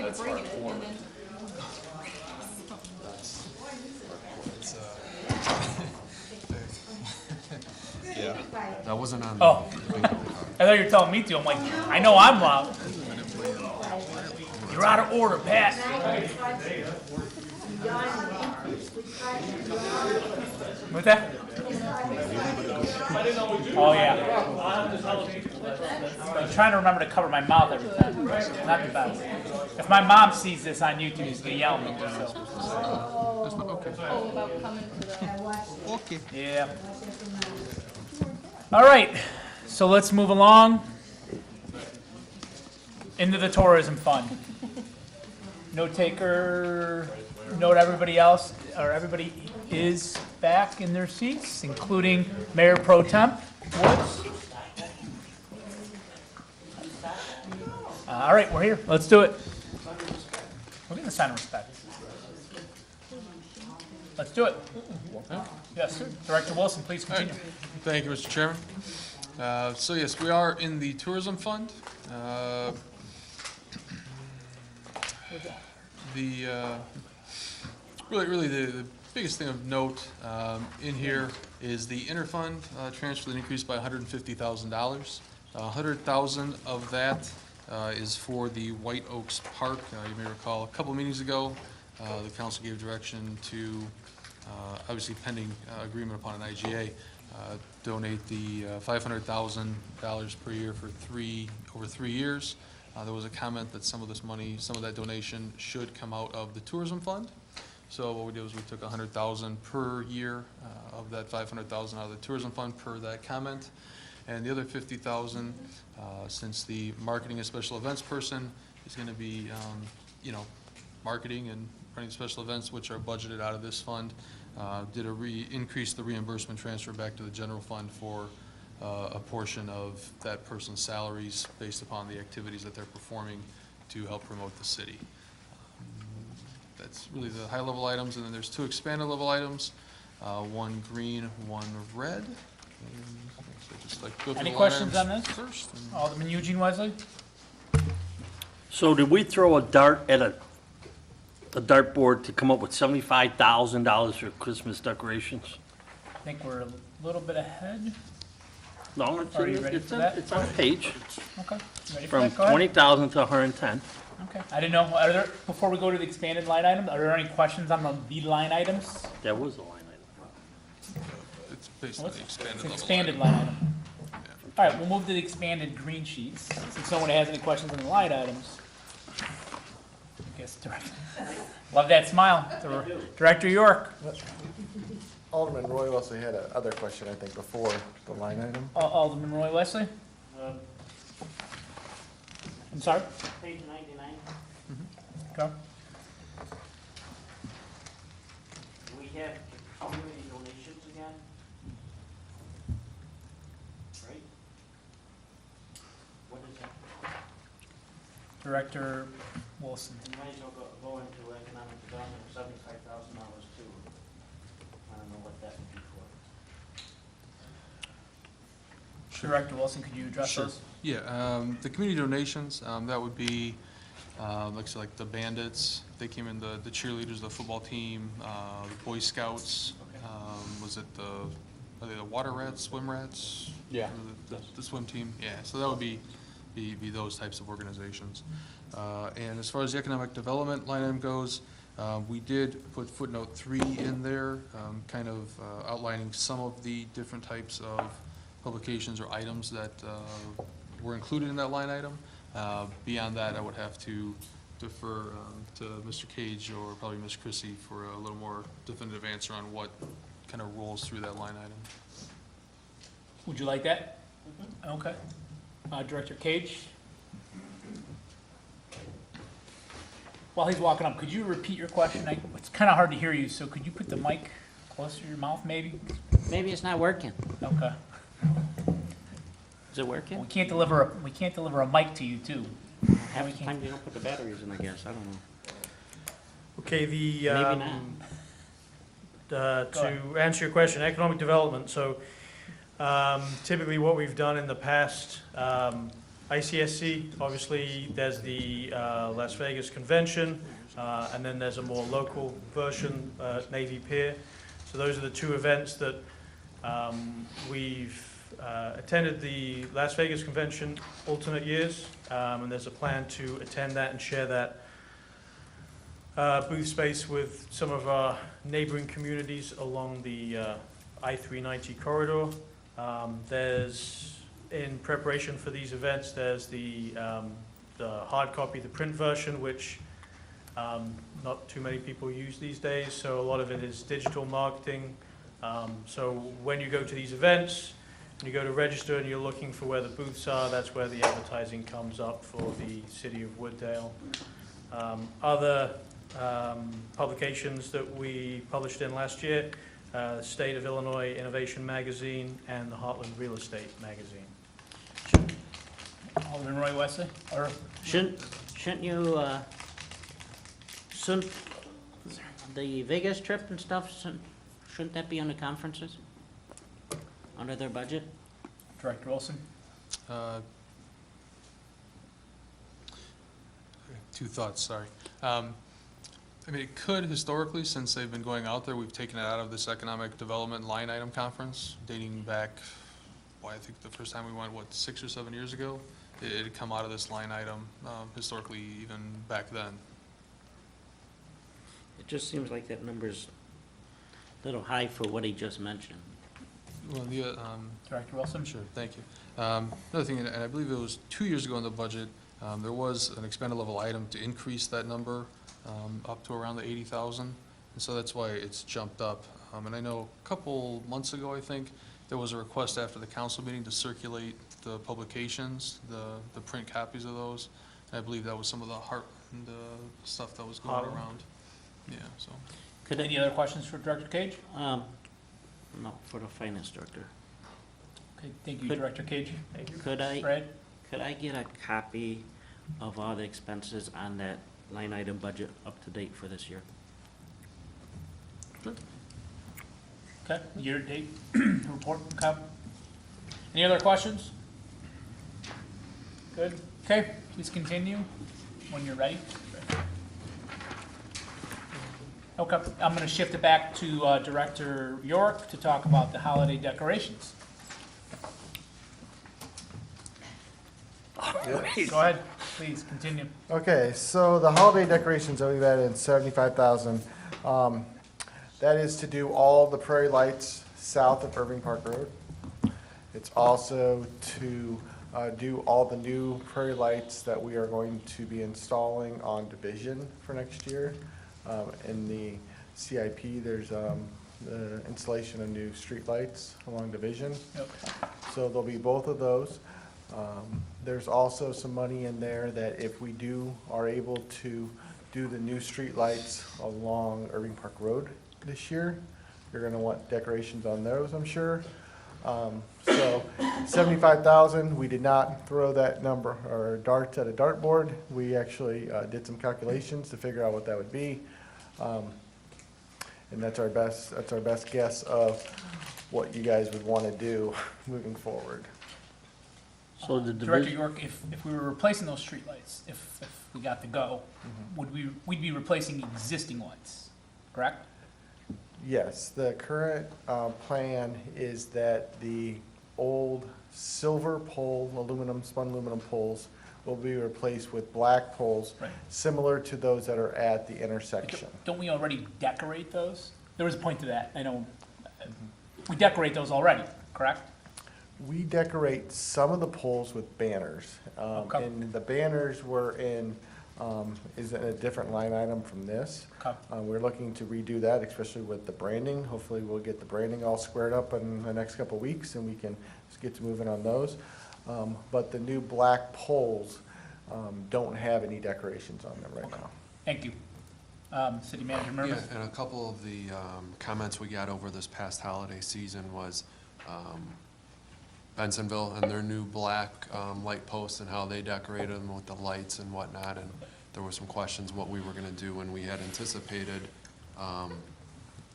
excited to bring it, and then. Yeah, that wasn't on. Oh, I thought you were telling me to. I'm like, I know I'm loud. You're out of order, Pat. What's that? Oh, yeah. I'm trying to remember to cover my mouth every time. Not the best. If my mom sees this on YouTube, she's going to yell at me. So. Oh, about coming to the. Okay. Yeah. All right, so let's move along into the tourism fund. Note taker, note everybody else, or everybody is back in their seats, including Mayor Pro Temp Woods. All right, we're here. Let's do it. We're going to sign respect. Let's do it. Yes, sir. Director Wilson, please continue. Thank you, Mr. Chairman. So yes, we are in the tourism fund. Really the biggest thing of note in here is the interfund transfer that increased by $150,000. $100,000 of that is for the White Oaks Park. You may recall a couple meetings ago, the council gave direction to, obviously pending agreement upon an IGA, donate the $500,000 per year for over 3 years. There was a comment that some of this money, some of that donation should come out of the tourism fund. So what we did was we took $100,000 per year of that $500,000 out of the tourism fund per that comment, and the other $50,000, since the marketing and special events person is going to be, marketing and running special events, which are budgeted out of this fund, did increase the reimbursement transfer back to the general fund for a portion of that person's salaries based upon the activities that they're performing to help promote the city. That's really the high-level items, and then there's 2 expanded level items, one green, one red. So just go through Any the questions line on items this? first, and Alderman Eugene Wesley? So did we throw a dart at a dartboard to come up with $75,000 for Christmas decorations? I think we're a little bit ahead. No, it's Are you ready for that? It's on the page, Okay. You ready for from that? Go ahead. 20,000 to 110. Okay. I didn't know, are there, before we go to the expanded line item, are there any questions on the line items? That was the line item. it's basically What's- expanded It's level. expanded line item. All right, we'll move to the expanded green sheets. Since no one has any questions on the line items. I guess, love that smile. Director York. Alderman Roy Wesley had a other question, I think, before the line item. Alderman Roy Wesley? I'm sorry? Page 99. Go. Do we have community donations again? Right? What is that? Director Wilson. You might as well go into economic development of $75,000 too. I don't know what that would be for. Director Wilson, could you address Sure. those? Yeah, the community donations, that would be, like the Bandits, they came in, the cheerleaders, the football team, the Boy Scouts, was it are they the Water Rats, Swim Rats? Yeah. The swim team, yeah, so that would be those types of organizations. And as far as the economic development line item goes, we did put footnote 3 in there, kind of outlining some of the different types of publications or items that were included in that line item. Beyond that, I would have to defer to Mr. Cage or probably Ms. Chrissy for a little more definitive answer on what kind of rolls through that line item. Would you like that? Okay. Director Cage? While he's walking up, could you repeat your question? It's kind of hard to hear you, so could you put the mic closer to your mouth, maybe? Maybe it's not working. Okay. Is it working? We can't deliver a mic to you, too. Half the time you don't put the batteries in, I guess. I don't know. Okay, Maybe not. to answer your question, economic development, so typically what we've done in the past, ICSC, obviously, there's the Las Vegas Convention, and then there's a more local version, Navy Pier. So those are the two events that we've attended the Las Vegas Convention alternate years, and there's a plan to attend that and share that booth space with some of our neighboring communities along the I-390 corridor. There's, in preparation for these events, there's the hard copy, the print version, which not too many people use these days, so a lot of it is digital marketing. So when you go to these events, and you go to register and you're looking for where the booths are, that's where the advertising comes up for the city of Wooddale. Other publications that we published in last year, the State of Illinois Innovation Magazine and the Heartland Real Estate Magazine. Alderman Roy Wesley, or Shouldn't you, the Vegas trip and stuff, shouldn't that be on the conferences? Under their budget? Director Wilson? Two thoughts, sorry. I mean, it could historically, since they've been going out there, we've taken it out of this economic development line item conference dating back, well, I think the first time we went, 6 or 7 years ago? It had come out of this line item historically, even back then. It just seems like that number's a little high for what he just mentioned. Well, the, Director Wilson? sure, thank you. Another thing, and I believe it was 2 years ago in the budget, there was an expended level item to increase that number up to around the 80,000, and so that's why it's jumped up. And I know a couple months ago, I think, there was a request after the council meeting to circulate the publications, the print copies of those. And I believe that was some of the Heartland stuff that was going around. Yeah, so. Any other questions for Director Cage? No, for the finance director. Okay, thank you, Could- Director Cage. Could I Fred? get a copy of all the expenses on that line item budget up to date for this year? Okay, year-to-date report, okay. Any other questions? Good, okay, please continue when you're ready. Okay, I'm gonna shift it back to Director York to talk about the holiday decorations. Go ahead, please, continue. Okay, so the holiday decorations that we've added in 75,000, that is to do all the prairie lights south of Irving Park Road. It's also to do all the new prairie lights that we are going to be installing on Division for next year. In the CIP, there's the installation of new street lights along Division. Yep. So there'll be both of those. There's also some money in there that if we are able to do the new street lights along Irving Park Road this year, you're gonna want decorations on those, I'm sure. So 75,000, we did not throw that number or darts at a dartboard. We actually did some calculations to figure out what that would be. And that's our best guess of what you guys would want to do moving forward. So the Director division, York, if we were replacing those streetlights, if we got the go, we'd be replacing existing lights, correct? Yes, the current plan is that the old silver pole, spun aluminum poles will be replaced with black poles, Right. similar to those that are at the intersection. Don't we already decorate those? There was a point to that, I know. We decorate those already, correct? We decorate some of the poles with banners. Okay. And the banners were is in a different line item from this. Okay. We're looking to redo that, especially with the branding. Hopefully, we'll get the branding all squared up in the next couple of weeks, and we can just get to moving on those. But the new black poles don't have any decorations on them right now. Thank you. City Manager Yeah, Murphy? and a couple of the comments we got over this past holiday season was Bensonville and their new black light posts and how they decorated them with the lights and whatnot. And there were some questions what we were gonna do, and we had anticipated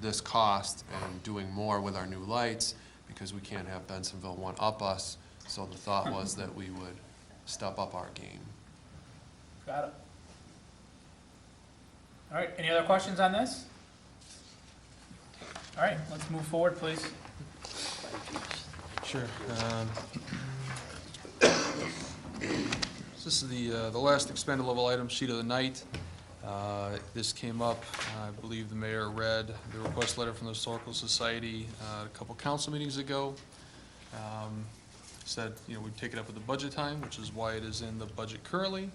this cost and doing more with our new lights because we can't have Bensonville one up us. So the thought was that we would step up our game. Got it. All right, any other questions on this? All right, let's move forward, please. Sure. This is the last expended level item sheet of the night. This came up, I believe the mayor read the request letter from the Historical Society a couple council meetings ago. Said, we'd take it up at the budget time, which is why it is in the budget currently.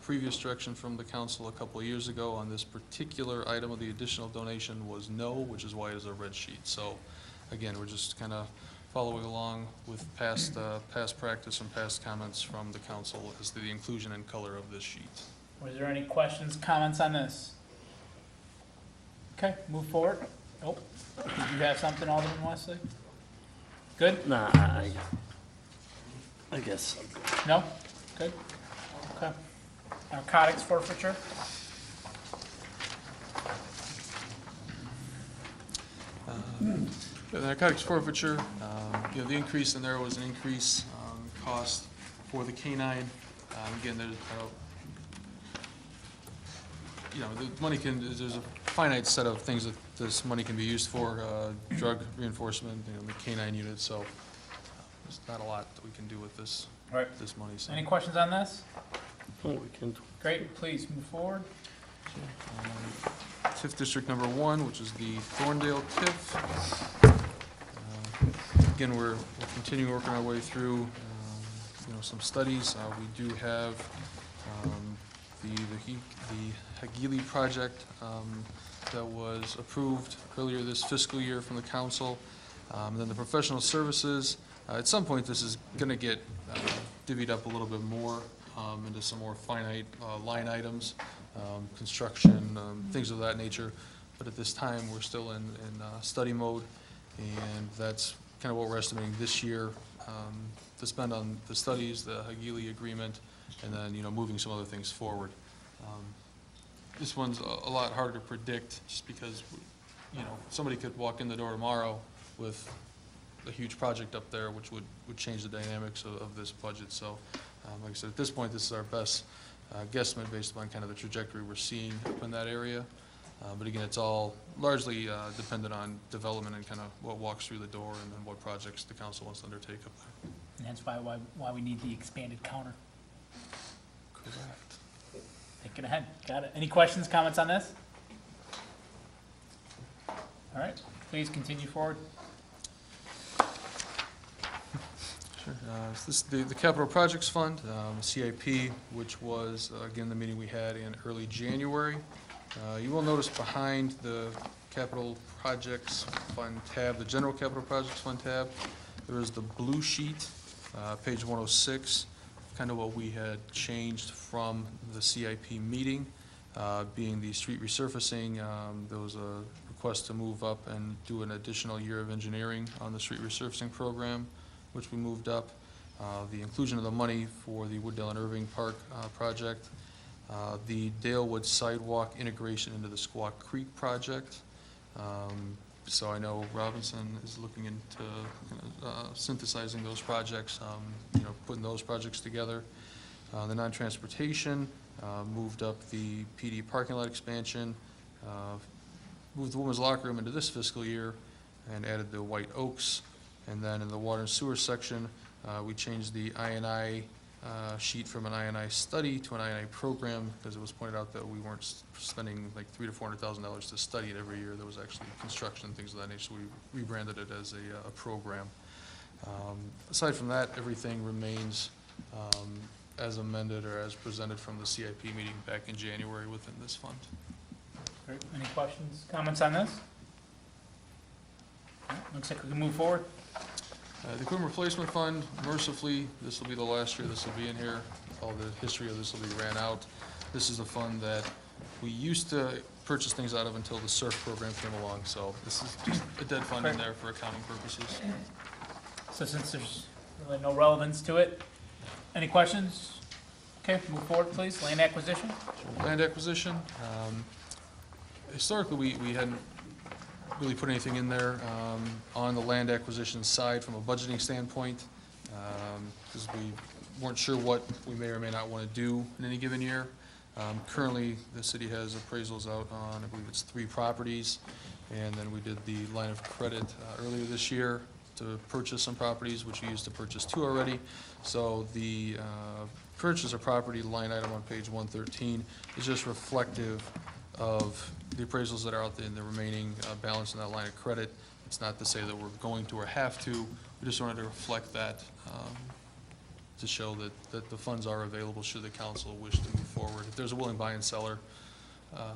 Previous direction from the council a couple of years ago on this particular item of the additional donation was no, which is why it is a red sheet. So again, we're just kind of following along with past practice and past comments from the council as to the inclusion and color of this sheet. Was there any questions, comments on this? Okay, move forward. Oh, did you have something, Alderman Wesley? Good? Nah, I guess. No? Good? Okay. Narcotics forfeiture? The narcotics forfeiture, the increase in there was an increase cost for the canine. Again, there's, the money there's a finite set of things that this money can be used for, drug reinforcement, the canine unit, so there's not a lot that we can do with this, Right. this money. So. Any questions on this? Oh, we can. Great, please move forward. TIF District Number 1, which is the Thorndale TIF. Again, we're continuing working our way through, some studies. We do have the Hagili project that was approved earlier this fiscal year from the council. And then the professional services. At some point, this is going to get divvied up a little bit more into some more finite line items, construction, things of that nature. But at this time, we're still in study mode, and that's kind of what we're estimating this year to spend on the studies, the Hagili agreement, and then moving some other things forward. This one's a lot harder to predict, just because somebody could walk in the door tomorrow with a huge project up there, which would change the dynamics of this budget. So, like I said, at this point, this is our best guesstimate based upon kind of the trajectory we're seeing up in that area. But again, it's all largely dependent on development and kind of what walks through the door and then what projects the council wants to undertake up there. And hence why we need the expanded counter. Correct. Thinking ahead. Got it. Any questions, comments on this? All right, please continue forward. Sure. This is the Capital Projects Fund, CIP, which was, again, the meeting we had in early January. You will notice behind the Capital Projects Fund tab, the General Capital Projects Fund tab, there is the blue sheet, page 106, kind of what we had changed from the CIP meeting, being the street resurfacing. There was a request to move up and do an additional year of engineering on the street resurfacing program, which we moved up. The inclusion of the money for the Wooddale and Irving Park project. The Dalewood sidewalk integration into the Squaw Creek project. So I know Robinson is looking into synthesizing those projects, putting those projects together. The non-transportation, moved up the PD parking lot expansion, moved the women's locker room into this fiscal year, and added the White Oaks. And then in the water and sewer section, we changed the I&I sheet from an I&I study to an I&I program, because it was pointed out that we weren't spending like $300,000 to $400,000 to study it every year. There was actually construction and things of that nature, so we rebranded it as a program. Aside from that, everything remains as amended or as presented from the CIP meeting back in January within this fund. Great. Any questions, comments on this? All right, looks like we can move forward. The Equipment Replacement Fund, mercifully, this will be the last year this will be in here. All the history of this will be ran out. This is a fund that we used to purchase things out of until the SURF program came along. So this is just a dead fund in there for accounting purposes. So since there's really no relevance to it, any questions? Okay, move forward, please. Land acquisition? Land acquisition. Historically, we hadn't really put anything in there on the land acquisition side from a budgeting standpoint, because we weren't sure what we may or may not want to do in any given year. Currently, the city has appraisals out on, I believe it's 3 properties, and then we did the line of credit earlier this year to purchase some properties, which we used to purchase 2 already. So the purchase of property line item on page 113 is just reflective of the appraisals that are out there in the remaining balance in that line of credit. It's not to say that we're going to or have to, we just wanted to reflect that to show that the funds are available should the council wish to move forward. If there's a willing buyer and seller on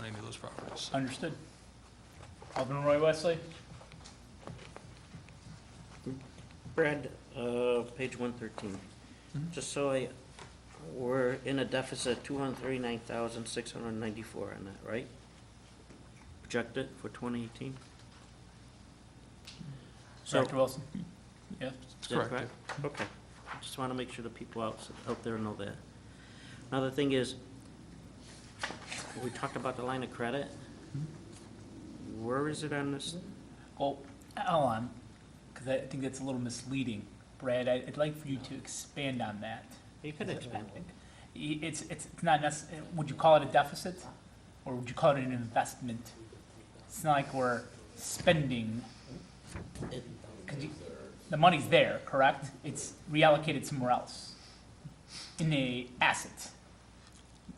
any of those properties. Understood. Alderman Roy Wesley? Brad, page 113. Just so we're in a deficit 239,694 on that, right? Projected for 2018? So, Director Wilson? Yeah. is that correct? Okay. I just want to make sure the people out there know that. Another thing is, we talked about the line of credit. Where is it on this? Well, hold on, because I think that's a little misleading. Brad, I'd like for you to expand on that. You could expand. It's not necessarily, would you call it a deficit? Or would you call it an investment? It's not like we're spending, the money's there, correct? It's reallocated somewhere else in a asset.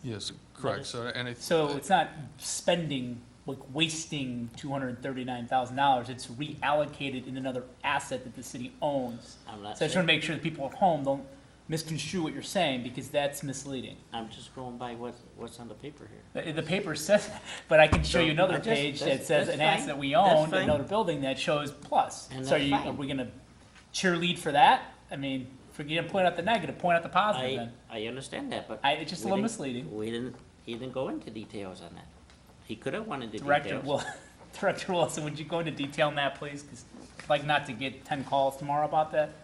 Yes, correct. So, and So it's not spending, like wasting $239,000. It's reallocated in another asset that the city owns. I'm not So I just want to make sure that people at home don't misconstrue what you're saying, because that's misleading. I'm just going by what's on the paper here. The paper says, but I can show you another I just- page that that's- says that's an fine. asset we That's own, fine. another building that shows plus. And So that's are fine. we gonna cheerlead for that? I mean, if you're gonna point out the negative, point out the positive then. I understand that, but. It's just a we little didn't- misleading. He didn't go into details on that. He could have wanted the Director, details. well, Director Wilson, would you go into detail on that, please? 'Cause I'd like not to get 10 calls tomorrow about that.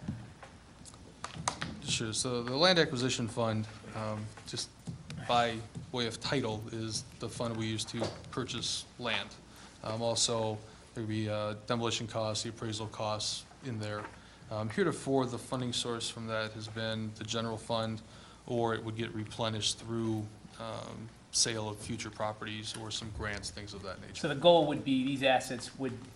Sure, so the land acquisition fund, just by way of title, is the fund we use to purchase land. Also, there'd be demolition costs, the appraisal costs in there. Heretofore, the funding source from that has been the general fund, or it would get replenished through sale of future properties or some grants, things of that nature. So the goal would be these assets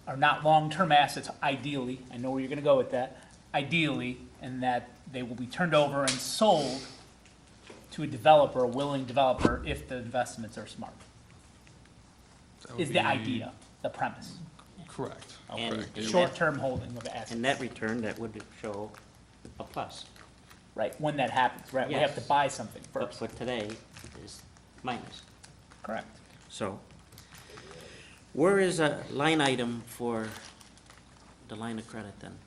are not long-term assets ideally, I know where you're gonna go with that, ideally, and that they will be turned over and sold to a developer, a willing developer, if the investments are smart, That would is the be idea, the premise. Correct. And- Correct. and Short-term holding of assets. In that return, that would show a plus. Right, when that happens, right, we have to Yes. buy something But first, for today, is minus. correct. So, where is a line item for the line of credit then?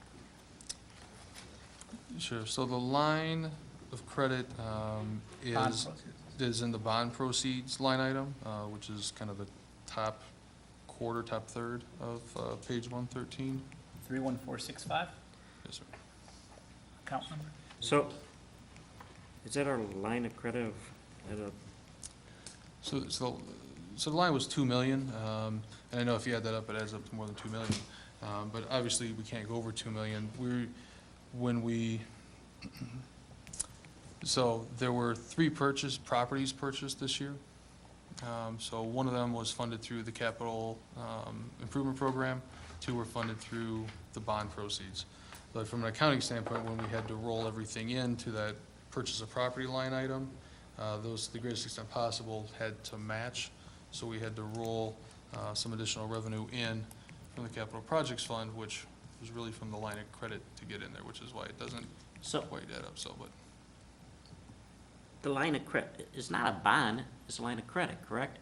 Sure, so the line of credit Bond is proceeds. in the bond proceeds line item, which is kind of the top quarter, top third of page 113. 31465, Yes, sir. account number. So, is that our line of credit of, at a, So the line was 2 million, and I know if you add that up, it adds up to more than 2 million. But obviously, we can't go over 2 million. So there were 3 properties purchased this year. So one of them was funded through the capital improvement program, 2 were funded through the bond proceeds. But from an accounting standpoint, when we had to roll everything into that purchase of property line item, those, to the greatest extent possible, had to match. So we had to roll some additional revenue in from the capital projects fund, which was really from the line of credit to get in there, which is why it doesn't so quite add up so, but. the line of credit is not a bond, it's a line of credit, correct?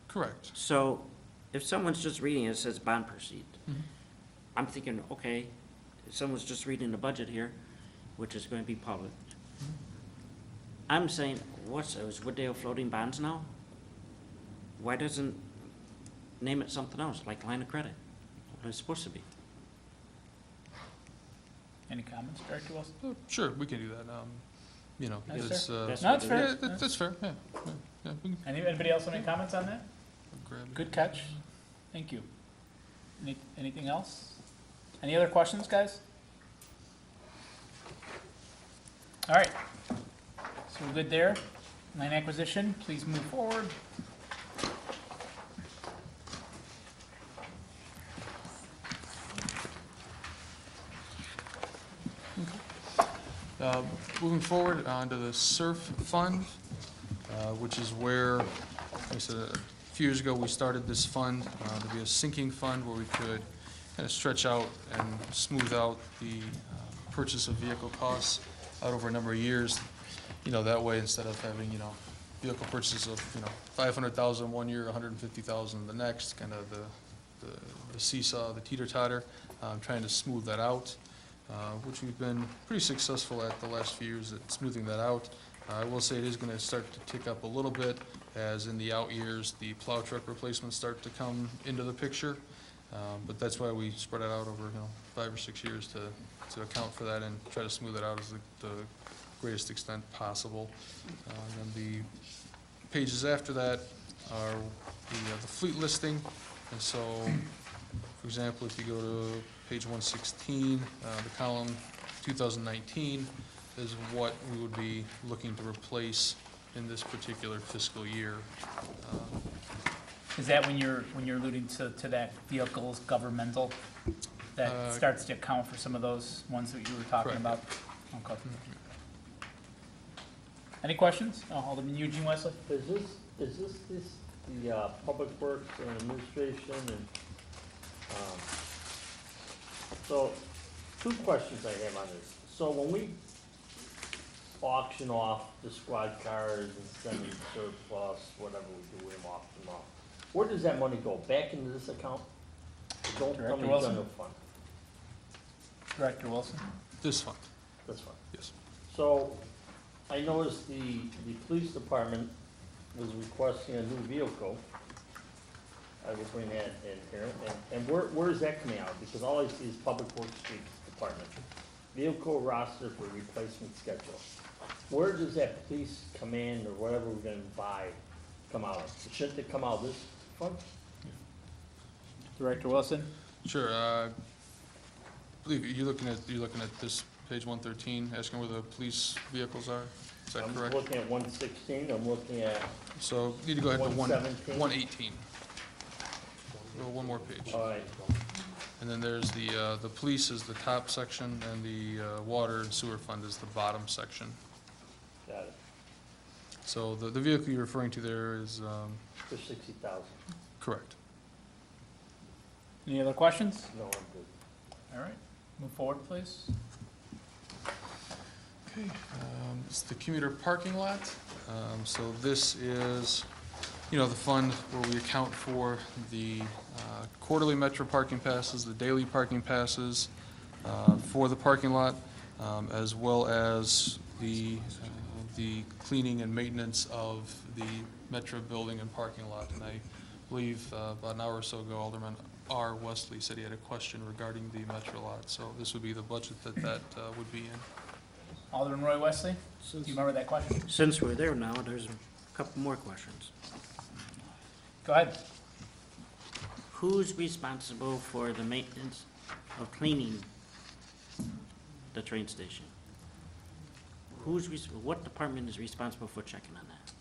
Correct. So, if someone's just reading it, it says bond proceed. Mhm. I'm thinking, okay, if someone's just reading the budget here, which is going to be public. I'm saying, is Wooddale floating bonds now? Why doesn't name it something else, like line of credit? What it's supposed to be. Any comments, Director Wilson? Sure, we can do that. Yes, it's, sir. That's No, what it's it fair. yeah, that's fair, yeah. We can Anybody else have any comments on that? grab it. Good catch. Thank you. Anything else? Any other questions, guys? All right. So we're good there. Land acquisition, please move forward. Moving forward onto the SURF fund, which is where, like I said, a few years ago, we started this fund to be a sinking fund where we could kind of stretch out and smooth out the purchase of vehicle costs out over a number of years. You know, that way, instead of having, vehicle purchases of, 500,000 one year, 150,000 the next, kind of the seesaw, the teeter-totter, trying to smooth that out. Which we've been pretty successful at the last few years at smoothing that out. I will say it is going to start to tick up a little bit as in the out years, the plow truck replacements start to come into the picture. But that's why we spread it out over, 5 or 6 years to account for that and try to smooth it out as the greatest extent possible. And then the pages after that are the fleet listing. And so, for example, if you go to page 116, the column 2019 is what we would be looking to replace in this particular fiscal year. Is that when you're alluding to that vehicles governmental? That starts to account for some of those ones that you were talking Correct. about? Okay. Any questions? Alderman Eugene Wesley? Is this the Public Works and Administration and, so, two questions I have on this. So when we auction off the squad cars and send them surplus, whatever we do, we auction off, where does that money go? Back into this account? Don't Director come in Wilson? general fund, Director Wilson? This fund, this fund. yes. So, I noticed the police department was requesting a new vehicle. I was bringing that in here, and where is that coming out? Because all I see is Public Works Street Department. Vehicle roster for replacement schedule. Where does that police command or whatever we're gonna buy come out of? Shouldn't it come out of this fund? Director Wilson? Sure. I believe you're looking at this page 113, asking where the police vehicles are. Is that I'm correct? looking at 116, I'm looking at, So you need to go ahead to 117. 118. Go one more page. all right, And then there's the police is the top section, and the water and sewer fund is the bottom section. got it, So the vehicle you're referring to there is, for 60,000. correct. Any other questions? No, I'm good. All right, move forward, please. Okay, it's the commuter parking lot. So this is, the fund where we account for the quarterly Metro parking passes, the daily parking passes for the parking lot, as well as the cleaning and maintenance of the Metro building and parking lot. And I believe about an hour or so ago, Alderman R. Wesley said he had a question regarding the Metro lot. So this would be the budget that would be in. Alderman Roy Wesley, do you remember that question? Since we're there now, there's a couple more questions. Go ahead. Who's responsible for the maintenance of cleaning the train station? What department is responsible for checking on that?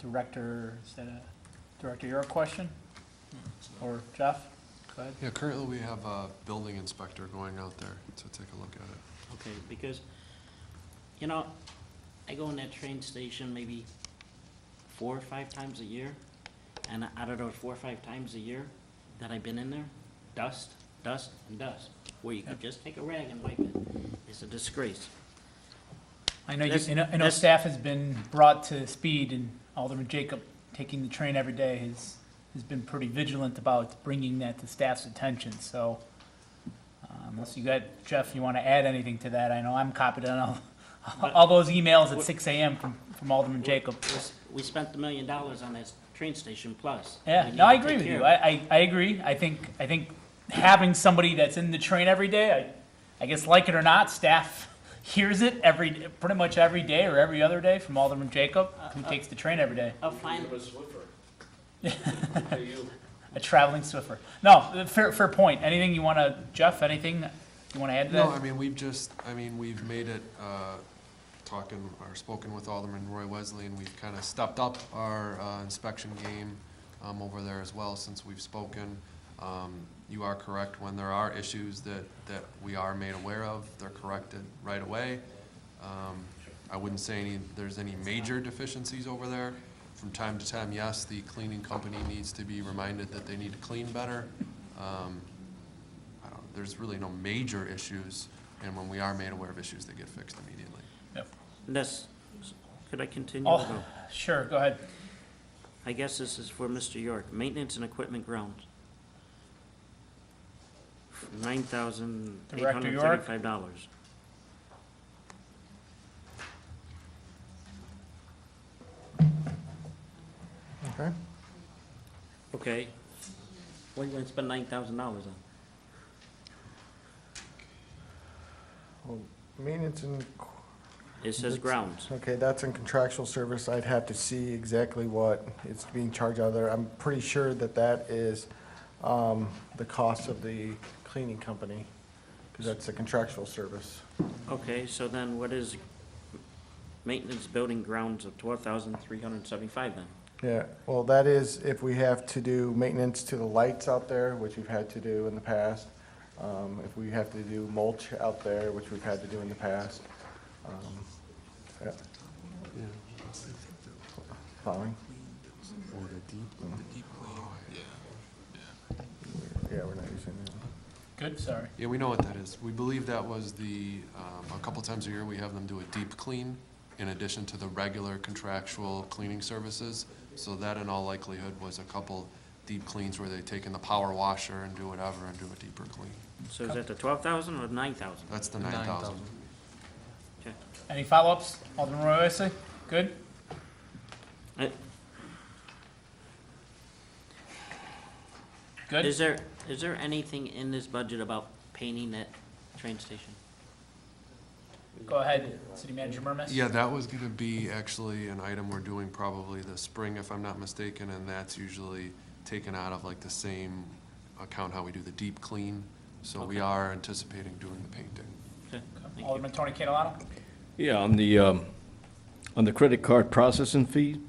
Director, is that Director, your question? Or Jeff? Go ahead. Yeah, currently we have a building inspector going out there to take a look at it. Okay, because, I go in that train station maybe 4 or 5 times a year, and out of those 4 or 5 times a year that I've been in there, dust, dust, and dust, where you could just take a rag and wipe it. It's a disgrace. I know, That's- I know that's- staff has been brought to speed, and Alderman Jacob, taking the train every day, has been pretty vigilant about bringing that to staff's attention, so unless you got, Jeff, you want to add anything to that, I know I'm copied on all those emails at 6 a.m. from Alderman Jacob. We spent $1 million on that train station plus. Yeah, We need no, I to agree take with care you. of it. I agree. I think having somebody that's in the train every day, I guess like it or not, staff hears it pretty much every day or every other day from Alderman Jacob, who takes the train every day. I'll find, A traveling Swiffer. No, fair point. Anything you want to, Jeff, anything you want to add to that? No, I mean, we've made it talking or spoken with Alderman Roy Wesley, and we've kind of stepped up our inspection game over there as well since we've spoken. You are correct, when there are issues that we are made aware of, they're corrected right away. I wouldn't say there's any major deficiencies over there. From time to time, yes, the cleaning company needs to be reminded that they need to clean better. There's really no major issues, and when we are made aware of issues, they get fixed immediately. Yep. This, could I continue? Oh, sure, go ahead. I guess this is for Mr. York. Maintenance and equipment grounds. $9,835. Okay. Okay. What are you gonna spend $9,000 on? Well, maintenance and, It says grounds. okay, that's in contractual service. I'd have to see exactly what is being charged out of there. I'm pretty sure that that is the cost of the cleaning company, because that's a contractual service. Okay, so then what is maintenance building grounds of $12,375 then? Yeah, well, that is if we have to do maintenance to the lights out there, which we've had to do in the past. If we have to do mulch out there, which we've had to do in the past. Yeah. Following? Yeah, we're not using that. Good, sorry. Yeah, we know what that is. We believe that was a couple times a year, we have them do a deep clean in addition to the regular contractual cleaning services. So that in all likelihood was a couple deep cleans where they take in the power washer and do whatever and do a deeper clean. So is that the 12,000 or 9,000? That's the 9,000. Okay. Any follow-ups? Alderman Roy Wesley? Good? Uh, Good? Is there anything in this budget about painting that train station? Go ahead, City Manager Murmas. Yeah, that was gonna be actually an item we're doing probably this spring, if I'm not mistaken, and that's usually taken out of like the same account how we do the deep clean. So we Okay. are anticipating doing the painting. Okay, thank you. Alderman Tony Catalano? Yeah, on the credit card processing fee,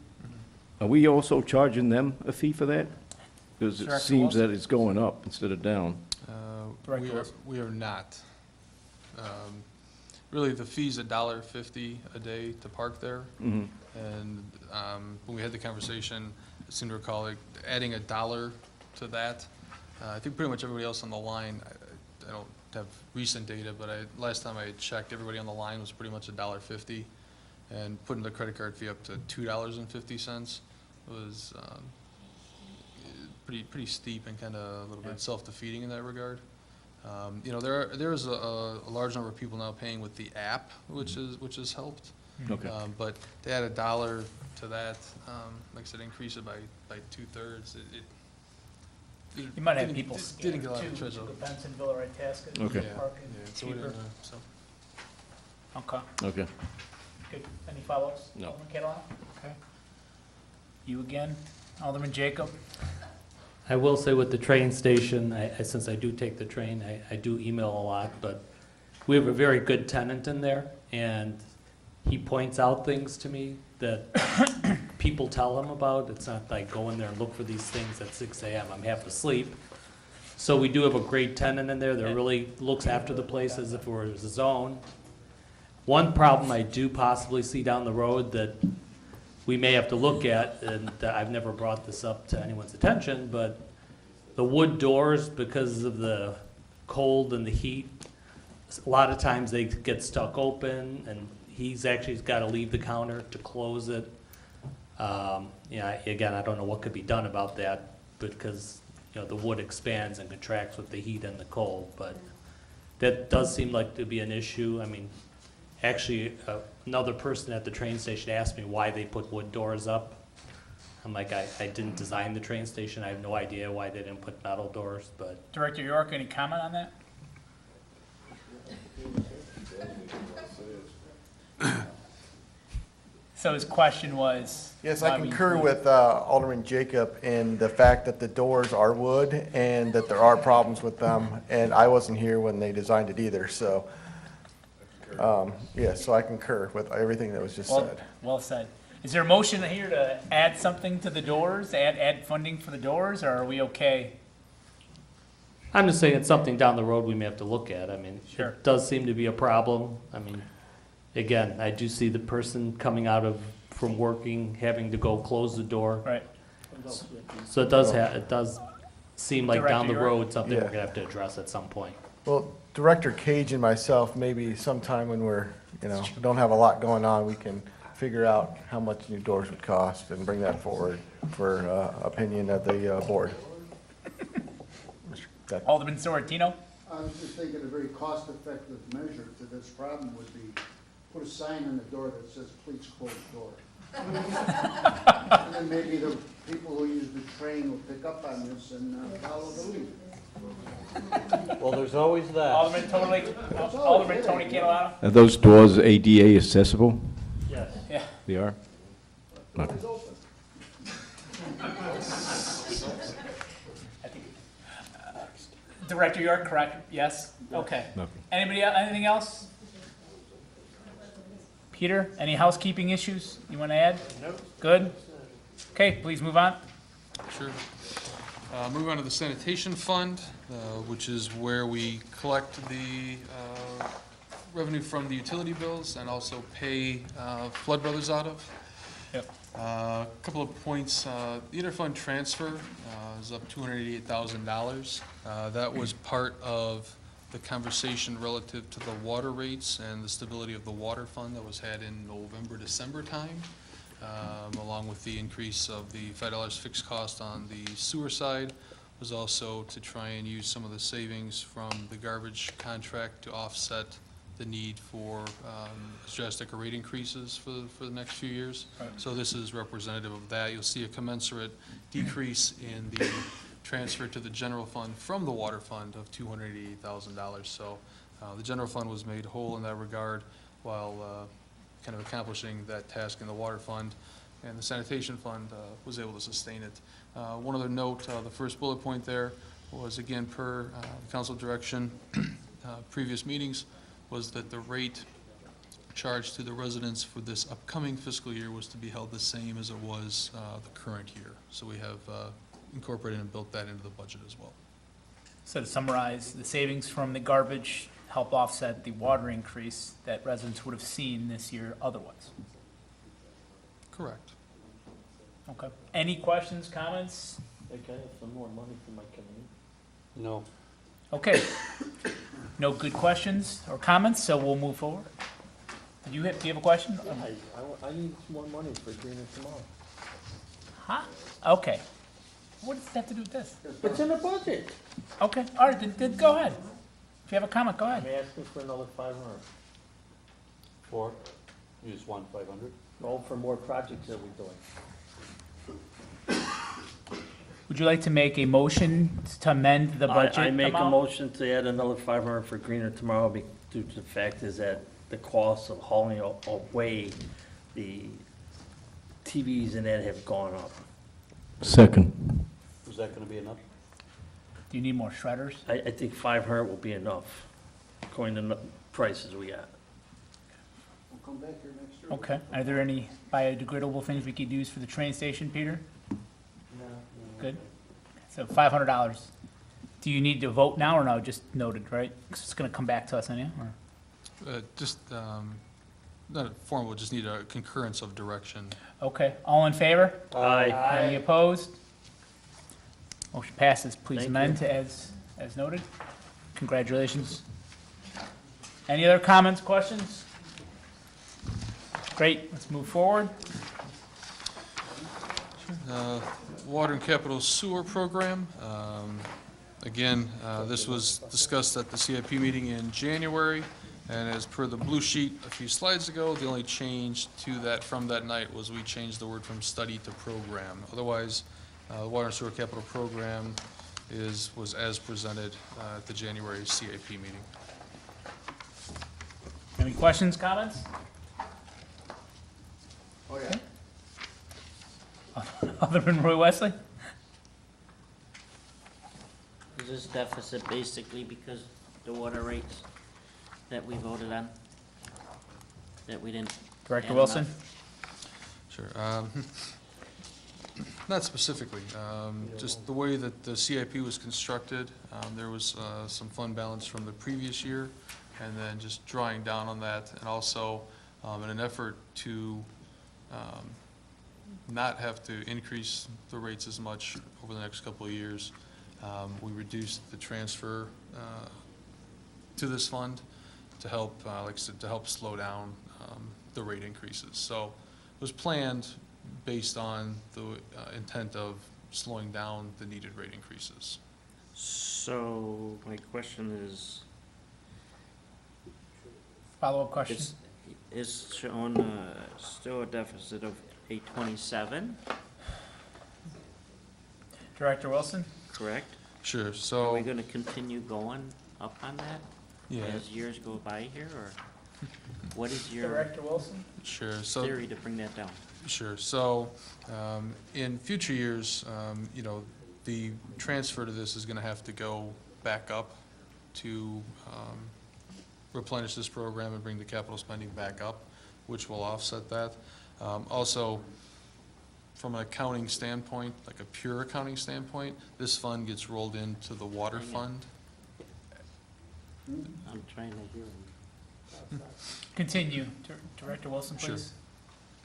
are we also charging them a fee for that? Because it Director seems Wilson? that it's going up instead of down. Director Wilson. We are not. Really, the fee's $1.50 a day to park there. Mhm. And when we had the conversation, I seem to recall like adding $1 to that. I think pretty much everybody else on the line, I don't have recent data, but last time I checked, everybody on the line was pretty much $1.50. And putting the credit card fee up to $2.50 was pretty steep and kind of a little bit self-defeating in that regard. You know, there is a large number of people now paying with the app, which has helped. Okay. But to add $1 to that, like I said, increase it by 2/3. You might have people Didn't scared get a lot too, of treasure. to Bensonville or Itasca. Okay. Yeah, Parking yeah, so we cheaper. didn't, so. Okay, Okay. good. Any follow-ups? No. Alderman Catalano? Okay. You again, Alderman Jacob? I will say with the train station, since I do take the train, I do email a lot, but we have a very good tenant in there, and he points out things to me that people tell him about. It's not like go in there and look for these things at 6 a.m. I'm half asleep. So we do have a great tenant in there that really looks after the place as if it was his own. One problem I do possibly see down the road that we may have to look at, and I've never brought this up to anyone's attention, but the wood doors, because of the cold and the heat, a lot of times they get stuck open, and he's got to leave the counter to close it. Yeah, again, I don't know what could be done about that, because, you know, the wood expands and contracts with the heat and the cold, but that does seem like to be an issue. I mean, actually, another person at the train station asked me why they put wood doors up. I'm like, I didn't design the train station. I have no idea why they didn't put metal doors, but Director York, any comment on that? So his question was? Yes, why I we concur include- with Alderman Jacob in the fact that the doors are wood and that there are problems with them. And I wasn't here when they designed it either, so Yeah, so I concur with everything that was just Well, said. well said. Is there a motion here to add something to the doors, add funding for the doors, or are we okay? I'm just saying it's something down the road we may have to look at. I mean, Sure. it does seem to be a problem. I mean, again, I do see the person coming from working, having to go close the door. Right. So it does seem like down the Director, you're- road, something we're Yeah. gonna have to address at some point. Well, Director Cage and myself, maybe sometime when we're, don't have a lot going on, we can figure out how much new doors would cost and bring that forward for opinion of the board. Alderman Sorrentino? I was just thinking a very cost-effective measure to this problem would be put a sign on the door that says, please close door. And then maybe the people who use the train will pick up on this and follow the lead. Well, there's always that. Alderman Tony Catalano? Are those doors ADA accessible? Yes. Yeah. They are? Okay. It's open. I think, Director York, correct? Yes? Okay. Nothing. Anybody, anything else? Peter, any housekeeping issues you want to add? Nope. Good? Okay, please move on. Sure. Moving on to the sanitation fund, which is where we collect the revenue from the utility bills and also pay Flood Brothers out of. Yep. A couple of points. The interfund transfer is up $288,000. That was part of the conversation relative to the water rates and the stability of the water fund that was had in November, December time, along with the increase of the $5 fixed cost on the sewer side, was also to try and use some of the savings from the garbage contract to offset the need for drastic rate increases for the next few years. Right. So this is representative of that. You'll see a commensurate decrease in the transfer to the general fund from the water fund of $288,000. So the general fund was made whole in that regard while kind of accomplishing that task in the water fund, and the sanitation fund was able to sustain it. One other note, the first bullet point there was, again, per the council direction, previous meetings, was that the rate charged to the residents for this upcoming fiscal year was to be held the same as it was the current year. So we have incorporated and built that into the budget as well. So to summarize, the savings from the garbage help offset the water increase that residents would have seen this year otherwise. Correct. Okay. Any questions, comments? Hey, can I have some more money for my committee? No. Okay. No good questions or comments, so we'll move forward. Do you have a question? I need some more money for greener tomorrow. Huh? Okay. What does that have to do with this? It's in the budget. Okay, all right, then go ahead. If you have a comment, go I'm ahead. asking for another 500. Four? You just want 500? No, for more projects that we're doing. Would you like to make a motion to amend the budget I make a amount? motion to add another 500 for greener tomorrow due to the fact is that the cost of hauling away the TVs and that have gone up. Second. Is that gonna be enough? Do you need more shredders? I think 500 will be enough, according to the prices we got. We'll come back here next year. Okay, are there any biodegradable things we could use for the train station, Peter? Good. So $500. Do you need to vote now or no? Just noted, right? 'Cause it's gonna come back to us anyhow, or? Just, not a formal, just need a concurrence of direction. Okay, all in favor? Aye. Any opposed? Motion passes. Please Thank amend as noted. Congratulations. Any other comments, questions? Great, let's move forward. Water and capital sewer program. Again, this was discussed at the CIP meeting in January, and as per the blue sheet a few slides ago, the only change to that from that night was we changed the word from study to program. Otherwise, the water and sewer capital program was as presented at the January CIP meeting. Any questions, comments? Oh, yeah. Alderman Roy Wesley? Is this deficit basically because the water rates that we voted on? that we didn't? Director add Wilson? enough? Sure. Not specifically, just the way that the CIP was constructed, there was some fund balance from the previous year, and then just drawing down on that, and also in an effort to not have to increase the rates as much over the next couple of years, we reduced the transfer to this fund to help, like I said, to help slow down the rate increases. So it was planned based on the intent of slowing down the needed rate increases. So, my question is, Follow-up question? is shown still a deficit of 827, Director Wilson? correct? Sure, Are so, we gonna continue going up on that yeah, as years go by here, or what is your Director Wilson? sure, so. theory to bring that down? Sure. So, in future years, you know, the transfer to this is going to have to go back up to replenish this program and bring the capital spending back up, which will offset that. Also, from an accounting standpoint, like a pure accounting standpoint, this fund gets rolled into the water fund. I'm trying to hear him. Continue. Director Wilson, Sure. please.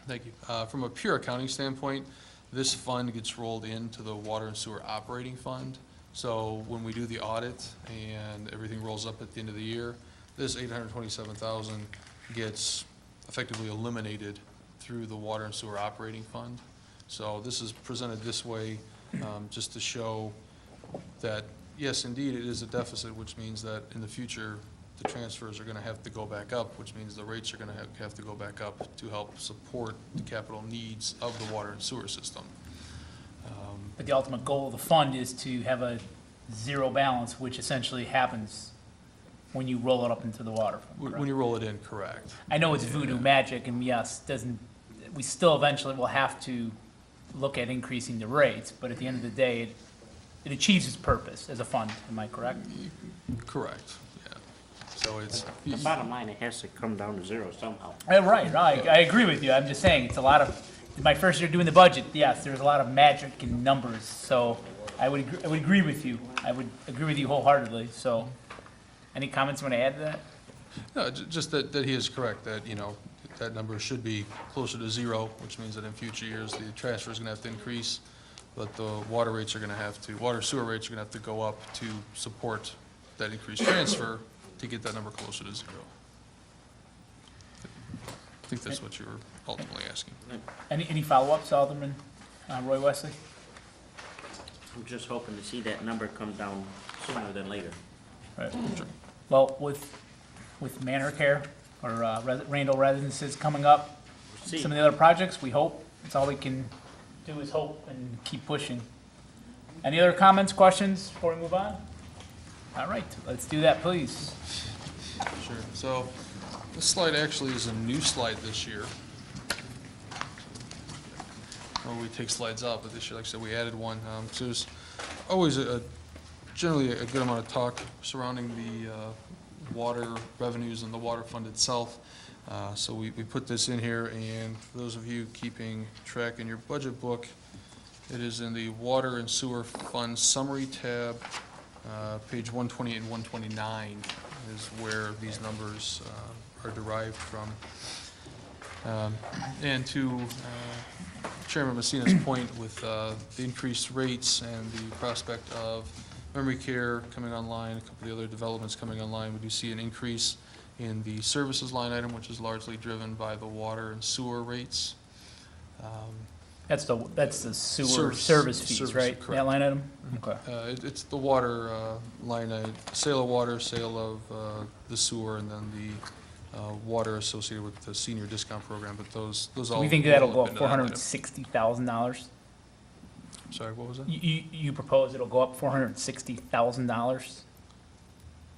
Thank you. From a pure accounting standpoint, this fund gets rolled into the water and sewer operating fund. So when we do the audit and everything rolls up at the end of the year, this $827,000 gets effectively eliminated through the water and sewer operating fund. So this is presented this way just to show that, yes, indeed, it is a deficit, which means that in the future, the transfers are going to have to go back up, which means the rates are going to have to go back up to help support the capital needs of the water and sewer system. But the ultimate goal of the fund is to have a zero balance, which essentially happens when you roll it up into the water fund, When correct? you roll it in, correct. I know it's voodoo magic, and yes, we still eventually will have to look at increasing the rates, but at the end of the day, it achieves its purpose as a fund, am I correct? Correct, yeah. So it's, The bottom line, it has to come down to zero somehow. Right, I agree with you, I'm just saying, it's a lot of, my first year doing the budget, yes, there's a lot of magic in numbers, so I would agree with you, I would agree with you wholeheartedly, so, any comments you want to add to that? no, just that he is correct, that, you know, that number should be closer to zero, which means that in future years, the transfer is going to have to increase, but the water rates are going to have to, water sewer rates are going to have to go up to support that increased transfer to get that number closer to zero. I think that's what you were ultimately asking. Any follow-ups, Alderman Roy Wesley? I'm just hoping to see that number come down sooner than later. Right. Well, with Manor Care, or Randall Residences coming up, See. some of the other projects, we hope, that's all we can do is hope and keep pushing. Any other comments, questions before we move on? All right, let's do that, please. Sure. So this slide actually is a new slide this year. Well, we take slides out, but this year, like I said, we added one. So there's always generally a good amount of talk surrounding the water revenues and the water fund itself. So we put this in here, and for those of you keeping track in your budget book, it is in the Water and Sewer Fund Summary tab, page 128 and 129 is where these numbers are derived from. And to Chairman Messina's point with the increased rates and the prospect of memory care coming online, a couple of the other developments coming online, we do see an increase in the services line item, which is largely driven by the water and sewer rates. That's the sewer Service- service fees, service, right? correct. That line item? Okay. It's the water line, sale of water, sale of the sewer, and then the water associated with the senior discount program, but those So all. we think that'll roll go up up into that item. $460,000? Sorry, what was that? You propose it'll go up $460,000?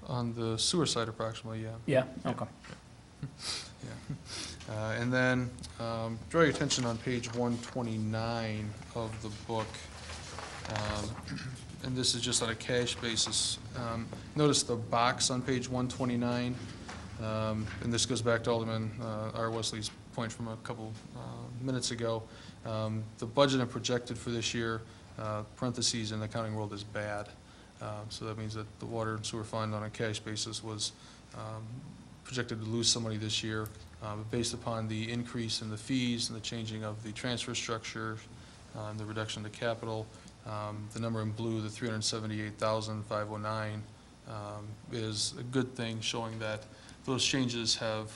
On the sewer side approximately, yeah. Yeah, okay. And then, draw your attention on page 129 of the book. And this is just on a cash basis. Notice the box on page 129. and this goes back to Alderman R. Wesley's point from a couple minutes ago. The budget and projected for this year, parentheses in the accounting world, is bad. So that means that the water and sewer fund on a cash basis was projected to lose some money this year. But based upon the increase in the fees and the changing of the transfer structure, and the reduction to capital, the number in blue, the 378,509, is a good thing, showing that those changes have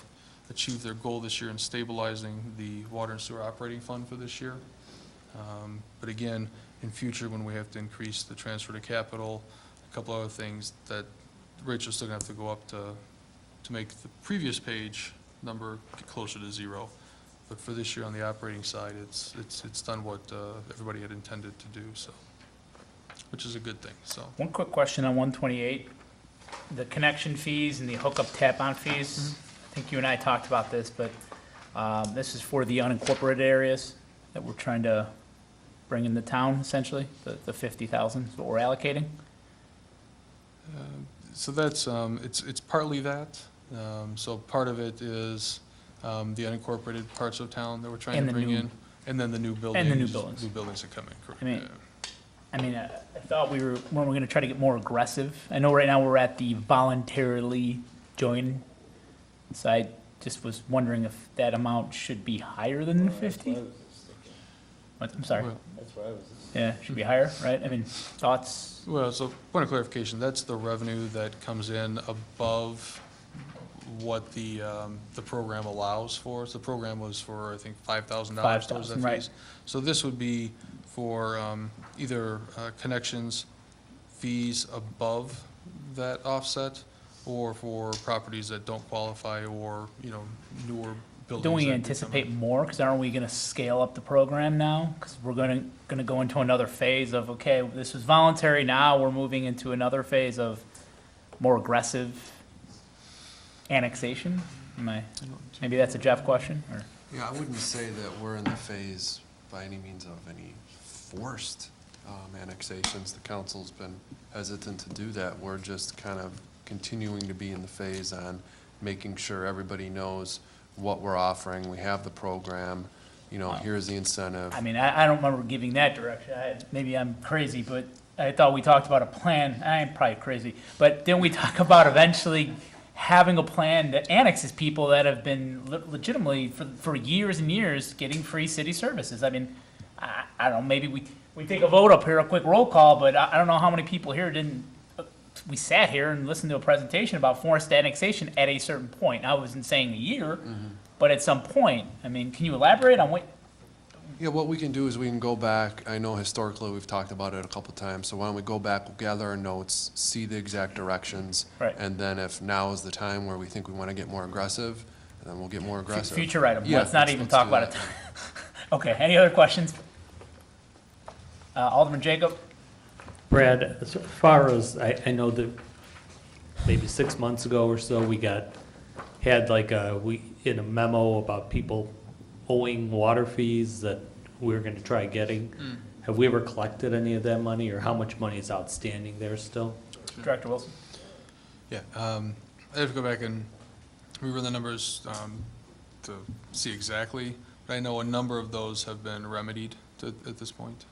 achieved their goal this year in stabilizing the water and sewer operating fund for this year. But again, in future, when we have to increase the transfer to capital, a couple other things, that Rachel's still gonna have to go up to make the previous page number get closer to zero. But for this year on the operating side, it's done what everybody had intended to do, so, which is a good thing, so. One quick question on 128, the connection fees and the hookup tap-on fees. I think you and I talked about this, but this is for the unincorporated areas that we're trying to bring in the town, essentially, the 50,000 is what we're allocating. So that's, it's partly that. So part of it is the unincorporated parts of town that we're trying And to the bring new- in, and then the new buildings. And the new buildings. New buildings that come in, correct. I mean, yeah. I thought weren't we gonna try to get more aggressive? I know right now we're at the voluntarily join, so I just was wondering if that amount should be higher than the 50? That's what I was just thinking. What, I'm sorry, Well- That's what I was just. yeah, should be higher, right? I mean, thoughts? Well, so point of clarification, that's the revenue that comes in above what the program allows for. So the program was for, I think, $5,000 towards that $5,000, right. fees. So this would be for either connections, fees above that offset, or for properties that don't qualify, or, you know, newer buildings. Don't we that anticipate more? Because aren't we gonna scale up the program now? Because we're gonna go into another phase of, okay, this was voluntary, now we're moving into another phase of more aggressive annexation? Maybe that's a Jeff question, or? Yeah, I wouldn't say that we're in the phase by any means of any forced annexations. The council's been hesitant to do that. We're just kind of continuing to be in the phase on making sure everybody knows what we're offering. We have the program, you know, here's the incentive. I mean, I don't remember giving that direction. Maybe I'm crazy, but I thought we talked about a plan. I'm probably crazy. But didn't we talk about eventually having a plan that annexes people that have been legitimately for years and years getting free city services? I mean, I don't know, maybe we take a vote up here, a quick roll call, but I don't know how many people here didn't, we sat here and listened to a presentation about forced annexation at a certain point. I wasn't saying a year, but at some point. I mean, can you elaborate on what? Yeah, what we can do is we can go back, I know historically we've talked about it a couple times, so why don't we go back, we'll gather our notes, see the exact directions. Right. And then if now is the time where we think we want to get more aggressive, then we'll get more aggressive. Future item, Yeah, let's not even let's talk do about that. it. Okay, any other questions? Alderman Jacob? Brad, as far as, I know that maybe 6 months ago or so, had like in a memo about people owing water fees that we were gonna try getting. Have we ever collected any of that money, or how much money is outstanding there still? Director Wilson? Yeah, I have to go back and rerun the numbers to see exactly, but I know a number of those have been remedied at this point.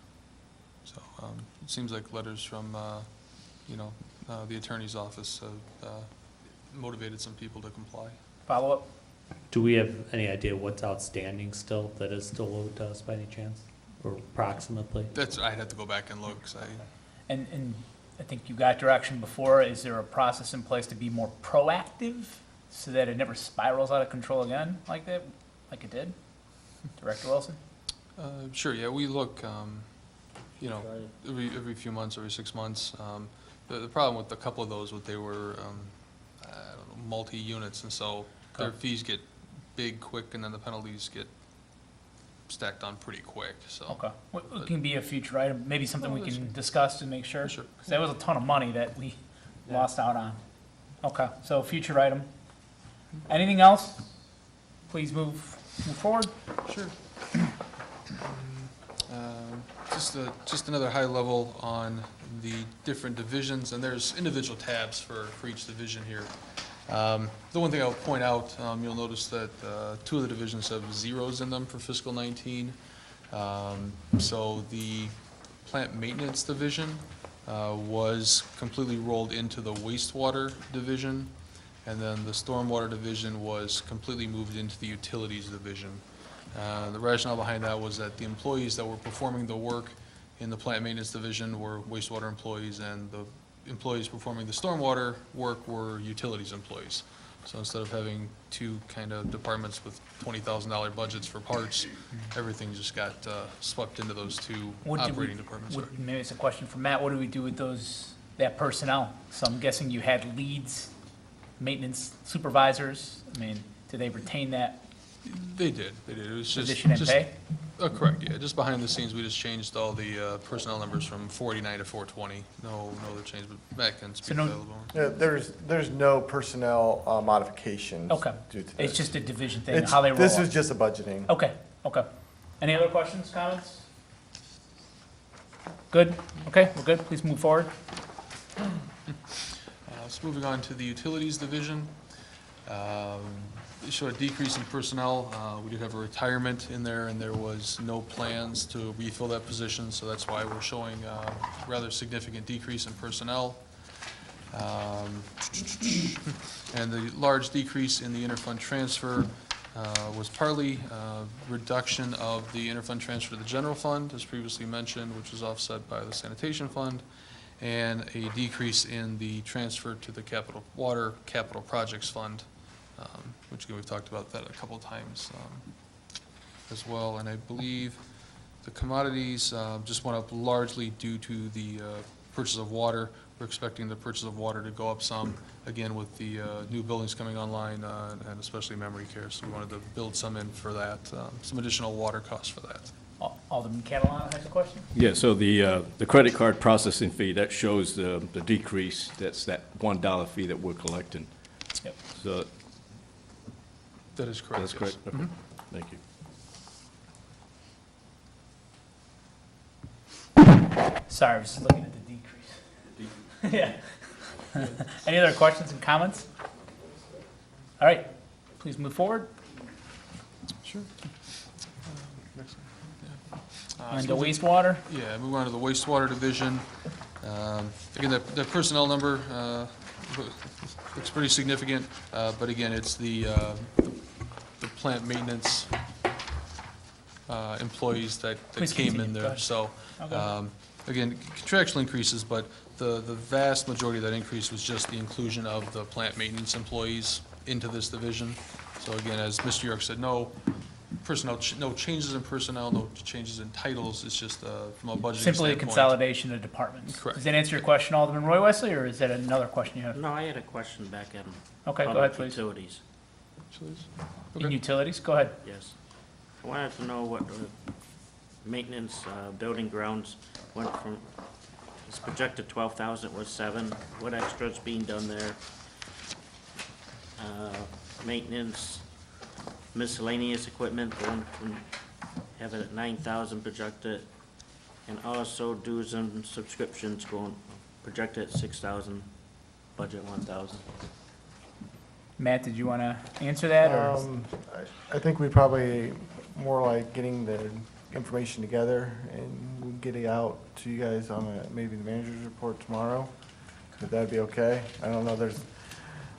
So it seems like letters from, the attorney's office have motivated some people to comply. Follow-up? Do we have any idea what's outstanding still, that is still owed to us by any chance, or approximately? I'd have to go back and look, 'cause And I think you got direction before. Is there a process in place to be more proactive so that it never spirals out of control again like that, like it did? Director Wilson? Sure, yeah, we look, every few months, every 6 months. The problem with a couple of those, they were, I don't know, multi-units, and so their fees get big quick, and then the penalties get stacked on pretty quick, so. Okay. It can be a future item, maybe something we can discuss to make sure. Sure. Because that was a ton of money that we lost out on. Okay, so future item. Anything else? Please move forward. Sure. Just another high level on the different divisions, and there's individual tabs for each division here. The one thing I'll point out, you'll notice that 2 of the divisions have zeros in them for fiscal 19. So the plant maintenance division was completely rolled into the wastewater division, and then the stormwater division was completely moved into the utilities division. The rationale behind that was that the employees that were performing the work in the plant maintenance division were wastewater employees, and the employees performing the stormwater work were utilities employees. So instead of having 2 kind of departments with $20,000 budgets for parts, everything just got swept into those 2 operating departments. Maybe it's a question for Matt. What do we do with that personnel? So I'm guessing you had leads, maintenance supervisors. I mean, do they retain that They did. It was just. position and pay? Correct, yeah. Just behind the scenes, we just changed all the personnel numbers from 49 to 420. No other change, but Matt can speak to that a little more. Yeah, there's no personnel modifications. Okay. Due to It's this. just a division thing, It's- how they roll This up. is just a budgeting. Okay. Any other questions, comments? Good? Okay, we're good. Please move forward. So moving on to the utilities division. It showed a decrease in personnel. We did have a retirement in there, and there was no plans to refill that position, so that's why we're showing a rather significant decrease in personnel. And the large decrease in the interfund transfer was partly reduction of the interfund transfer to the general fund, as previously mentioned, which was offset by the sanitation fund, and a decrease in the transfer to the water capital projects fund, which again, we've talked about that a couple of times as well. And I believe the commodities just went up largely due to the purchase of water. We're expecting the purchase of water to go up some, again, with the new buildings coming online, and especially memory care. So we wanted to build some in for that, some additional water costs for that. Alderman Catalano has a question? Yeah, so the credit card processing fee, that shows the decrease. That's that $1 fee that we're collecting. Yep. So That is correct, that's yes. correct? Okay. Thank you. Sorry, I was just looking at the decrease. Yeah. Any other questions and comments? All right, please move forward. Sure. Next one. Yeah. On So the wastewater? Yeah, move on to the wastewater division. Again, the personnel number looks pretty significant, but again, it's the plant maintenance employees that Please came continue. in Go there. ahead. So, Okay. again, contractual increases, but the vast majority of that increase was just the inclusion of the plant maintenance employees into this division. So again, as Mr. York said, no personnel, no changes in personnel, no changes in titles. It's just from a budgeting Simply a standpoint. consolidation of departments. Correct. Does that answer your question, Alderman Roy Wesley, or is that another question you have? No, I had a question back on Okay, go public ahead, please. utilities. In Okay. utilities, go ahead. Yes. I wanted to know what the maintenance, building grounds went from, it's projected 12,000, was 7. What extra is being done there? Maintenance, miscellaneous equipment going from, have it at 9,000 projected. And also dues and subscriptions going, projected at 6,000, budget 1,000. Matt, did you want to answer that, or? I think we probably more like getting the information together and we'll get it out to you guys on maybe the manager's report tomorrow, if that'd be okay. I don't know, there's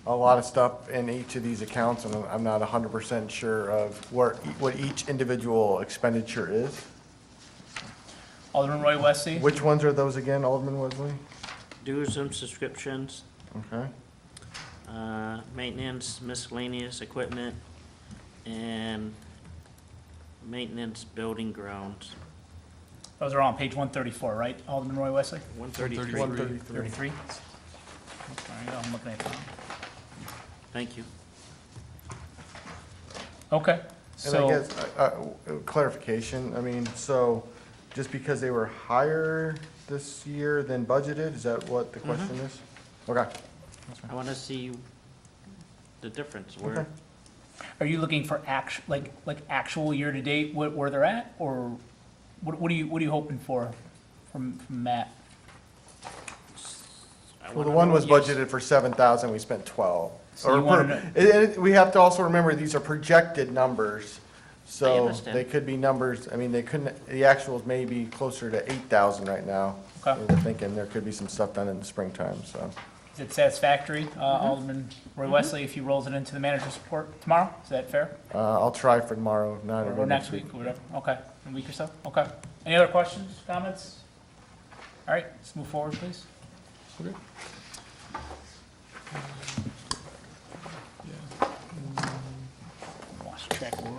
a lot of stuff in each of these accounts, and I'm not 100% sure of what each individual expenditure is. Alderman Roy Wesley? Which ones are those again, Alderman Wesley? Dues and subscriptions, Okay. maintenance, miscellaneous equipment, and maintenance building grounds. Those are all on page 134, right, Alderman Roy Wesley? 133. 33? Sorry, I'm looking at that. Thank you. Okay, And I so, guess, clarification, I mean, so just because they were higher this year than budgeted, is that what the question is? Okay. I want to see the difference, where, Okay. are you looking for like actual year-to-date, where they're at, or what are you hoping for from Matt? Well, the one was budgeted for 7,000, we spent 12. So you Or wanna we have to also remember, these are projected numbers, I so understand. they could be numbers, I mean, they couldn't, the actuals may be closer to 8,000 right now. Okay. We're thinking there could be some stuff done in the springtime, so. Is it satisfactory, Alderman Roy Wesley, if he rolls it into the manager's report tomorrow? Is that fair? I'll try for tomorrow, not Or next week, or whatever? Okay, in a week or so? Okay. Any other questions, comments? All right, let's move forward, please. Lost track world.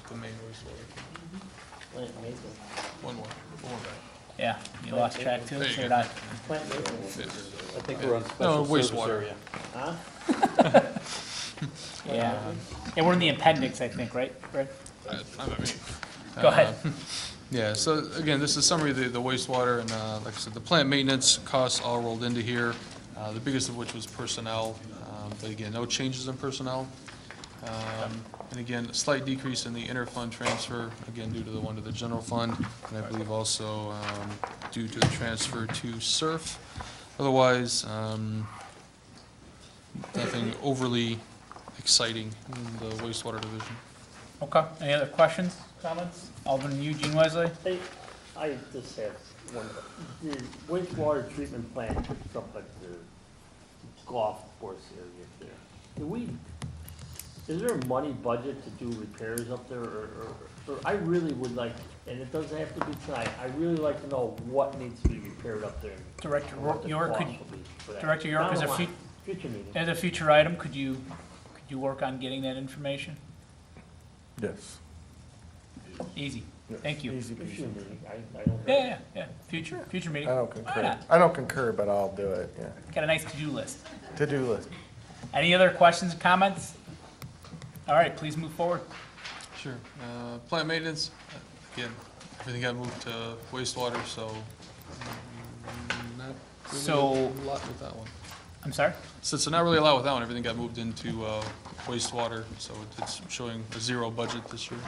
The main wastewater. Plant maintenance. One more back. Yeah, you lost track too, There you so go. did I. Plant maintenance. I think we're on special service wastewater. area. Huh? Yeah. Yeah, we're in the appendix, I think, right? Right? I'm at me. Go ahead. Yeah, so again, this is a summary of the wastewater, and like I said, the plant maintenance costs all rolled into here, the biggest of which was personnel, but again, no changes in personnel. And again, a slight decrease in the interfund transfer, again, due to the one to the general fund, and I believe also due to the transfer to SURF. Otherwise, nothing overly exciting in the wastewater division. Okay, any other questions, comments? Alderman Eugene Wesley? Hey, I just have one, the wastewater treatment plant picks up at the golf course area there. Is there a money budget to do repairs up there, or I really would like, and it doesn't have to be tonight, I really like to know what needs to be repaired up there. Director and what the York, cost could, will be for that. Director York, Down is the a line, future meeting. as a future item, could you work on getting that information? Yes. Easy, thank you. Easy Future peasy. meeting, I don't. Yeah, future meeting. I don't Why concur. not? I don't concur, but I'll do it, yeah. Got a nice to-do list. To-do list. Any other questions, comments? All right, please move forward. Sure. Plant maintenance, again, everything got moved to wastewater, so not really So- a lot with that one. I'm sorry? So not really a lot with that one, everything got moved into wastewater, so it's showing a zero budget this year.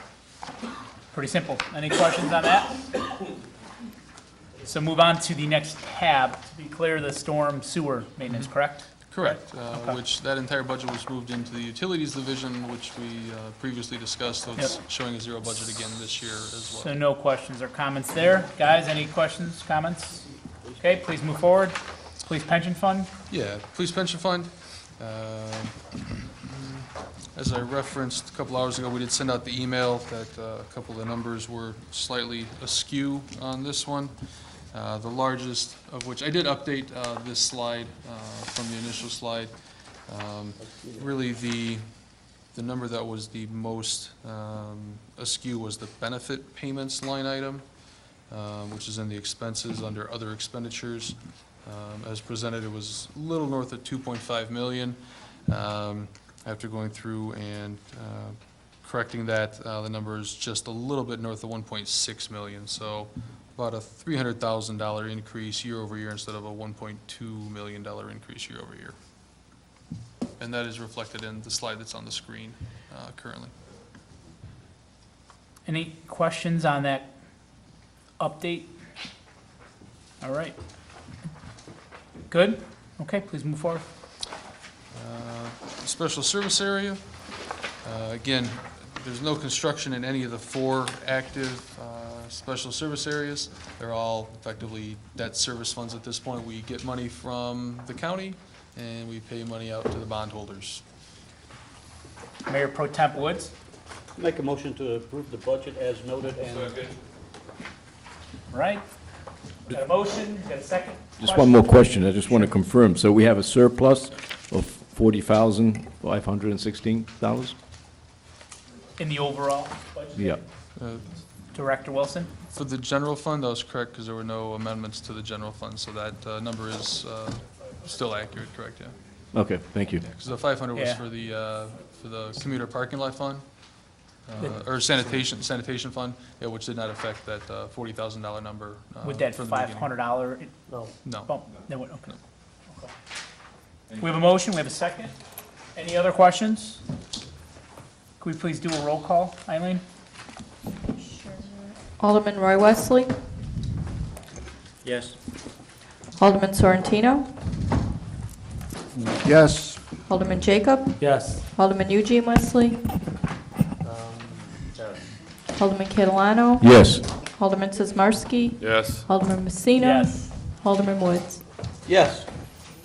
Pretty simple. Any questions on that? So move on to the next tab, to be clear, the storm sewer maintenance, correct? Correct, Okay. which that entire budget was moved into the utilities division, which we previously discussed, so it's Yep. showing a zero budget again this year as So well. no questions or comments there. Guys, any questions, comments? Okay, please move forward. Police pension fund? Yeah, police pension fund. As I referenced a couple hours ago, we did send out the email that a couple of the numbers were slightly askew on this one. The largest of which, I did update this slide from the initial slide. Really, the number that was the most askew was the benefit payments line item, which is in the expenses under other expenditures. As presented, it was a little north of 2.5 million. After going through and correcting that, the number is just a little bit north of 1.6 million. So about a $300,000 increase year over year instead of a $1.2 million increase year over year. And that is reflected in the slide that's on the screen currently. Any questions on that update? All right. Good? Okay, please move forward. Special service area, again, there's no construction in any of the 4 active special service areas. They're all effectively debt service funds at this point. We get money from the county, and we pay money out to the bondholders. Mayor Pro Temp Woods? Make a motion to approve the budget as noted and All right. Got a motion, got a second? Just one more question, I just want to confirm. So we have a surplus of $40,516? In the overall budget? Yeah. Director Wilson? For the general fund, that was correct, because there were no amendments to the general fund, so that number is still accurate, correct, yeah. Okay, thank you. Because the 500 was Yeah. for the commuter parking lot fund, or sanitation fund, yeah, which did not affect that $40,000 number. With that from the beginning. $500 No. No. bump? No, okay. Okay. We have a motion, we have a second. Any other questions? Could we please do a roll call, Eileen? Alderman Roy Wesley, Yes. Alderman Sorrentino? Yes. Alderman Jacob? Yes. Alderman Eugene Wesley? Sorry. Alderman Catalano? Yes. Alderman Sizmarsky? Yes. Alderman Messina? Yes. Alderman Woods? Yes.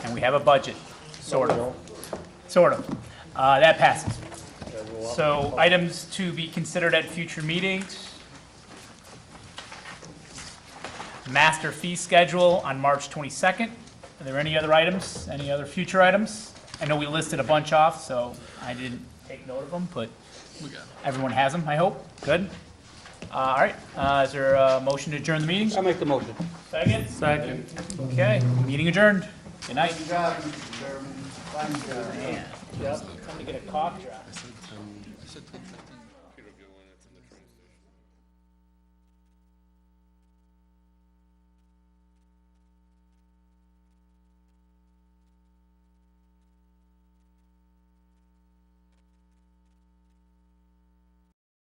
And we have a budget, sort of. Sort of. That passes. So items to be considered at future meetings. Master fee schedule on March 22nd. Are there any other items, any other future items? I know we listed a bunch off, so I didn't take note of them, but We got it. everyone has them, I hope. Good. All right, is there a motion to adjourn the meeting? I'll make the motion. Second? Second. Okay, meeting adjourned. Good night. Good job, Mr. Chairman. Fine job. Man, time to get a cough drop. I said 10:15.